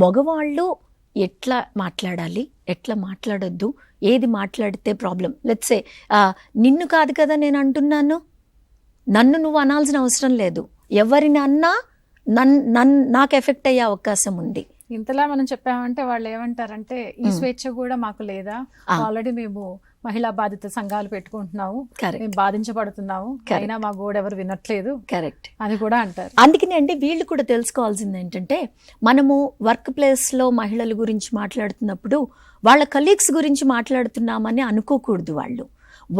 మగవాళ్ళు ఎట్లా మాట్లాడాలి, ఎట్లా మాట్లాడొద్దు, ఏది మాట్లాడితే ప్రాబ్లం. లెట్సే నిన్ను కాదు కదా నేను అంటున్నాను, నన్ను నువ్వు అనాల్సిన అవసరం లేదు, ఎవరిని అన్నా నాకు ఎఫెక్ట్ అయ్యే అవకాశం ఉంది. ఇంతలా మనం చెప్పామంటే వాళ్ళు ఏమంటారంటే ఈ స్వేచ్ఛ కూడా మాకు లేదా, ఆల్రెడీ మేము మహిళా బాధిత సంఘాలు పెట్టుకుంటున్నాము, మేము బాధించబడుతున్నాము, అయినా మా గోడ ఎవరు వినట్లేదు, కరెక్ట్ అని కూడా అంటారు. అందుకని అంటే వీళ్ళు కూడా తెలుసుకోవాల్సింది ఏంటంటే, మనము వర్క్ ప్లేస్లో మహిళల గురించి మాట్లాడుతున్నప్పుడు వాళ్ళ కలీగ్స్ గురించి మాట్లాడుతున్నామని అనుకోకూడదు.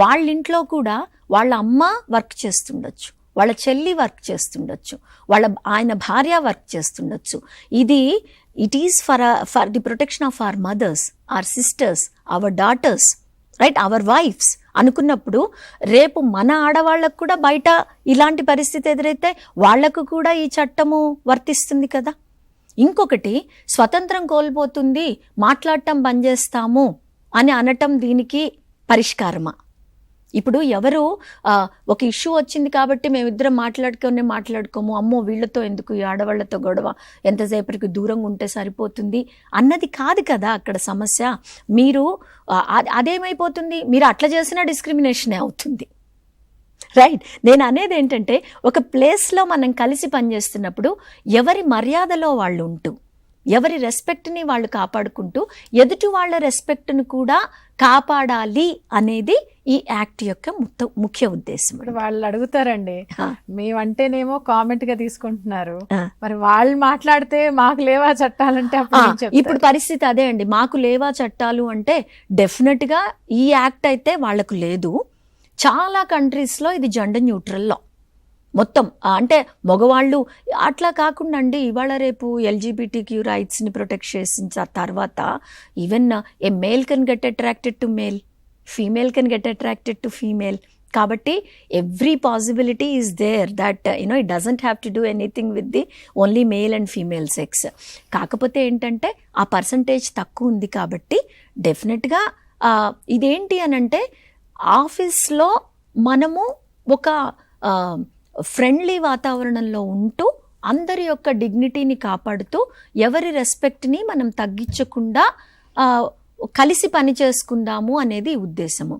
వాళ్ళ ఇంట్లో కూడా వాళ్ళ అమ్మ వర్క్ చేస్తుండొచ్చు, వాళ్ళ చెల్లి వర్క్ చేస్తుండొచ్చు, ఆయన భార్య వర్క్ చేస్తుండొచ్చు. It is for the protection of our mothers, our sisters, our daughters, right, our wives అనుకున్నప్పుడు రేపు మన ఆడవాళ్ళకు కూడా బయట ఇలాంటి పరిస్థితి ఎదురైతే వాళ్లకు కూడా ఈ చట్టము వర్తిస్తుంది కదా. ఇంకొకటి, స్వతంత్రం కోల్పోతుంది, మాట్లాడటం బంద్ చేస్తాము అని అనటం దీనికి పరిష్కారమా? ఇప్పుడు ఎవరు ఒక ఇష్యూ వచ్చింది కాబట్టి మేమిద్దరం మాట్లాడుకోము, అమ్మో వీళ్ళతో ఎందుకు, ఈ ఆడవాళ్లతో గొడవ, ఎంతసేపటికి దూరంగా ఉంటే సరిపోతుంది అన్నది కాదు కదా అక్కడ సమస్య. మీరు అదేమైపోతుంది, మీరు అట్లా చేసినా డిస్క్రిమినేషనే అవుతుంది, రైట్. నేను అనేది ఏంటంటే, ఒక ప్లేస్లో మనం కలిసి పనిచేస్తున్నప్పుడు ఎవరి మర్యాదలో వాళ్ళు ఉంటూ, ఎవరి రెస్పెక్ట్ని వాళ్ళు కాపాడుకుంటూ, ఎదుటి వాళ్ళ రెస్పెక్ట్ను కూడా కాపాడాలి అనేది ఈ యాక్ట్ యొక్క ముఖ్య ఉద్దేశం. వాళ్ళు అడుగుతారండి, మేమంటేనేమో కామెంట్ గా తీసుకుంటున్నారు, మరి వాళ్ళు మాట్లాడితే మాకు లేవా చట్టాలంటే ఇప్పుడు పరిస్థితి అదే అండి. మాకు లేవా చట్టాలు అంటే డెఫినెట్ గా ఈ యాక్ట్ అయితే వాళ్లకు లేదు. చాలా కంట్రీస్లో ఇది జెండర్ న్యూట్రల్ లా మొత్తం. అంటే మగవాళ్ళు అట్లా కాకుండా అండి, ఇవాళ రేపు ఎల్జీబీటీక్యూ రైట్స్ని ప్రొటెక్ట్ చేసిన తర్వాత even a male can get attracted to male, female can get attracted to female. కాబట్టి every possibility is there that it doesn't have to do anything with the only male and female sex. కాకపోతే ఏంటంటే ఆ percentage తక్కువ ఉంది కాబట్టి డెఫినెట్గా ఇదేంటి అని అంటే, ఆఫీస్లో మనము ఒక ఫ్రెండ్లీ వాతావరణంలో ఉంటూ అందరి యొక్క డిగ్నిటీని కాపాడుతూ ఎవరి రెస్పెక్ట్ని మనం తగ్గించకుండా కలిసి పని చేసుకుందాము అనేది ఉద్దేశము.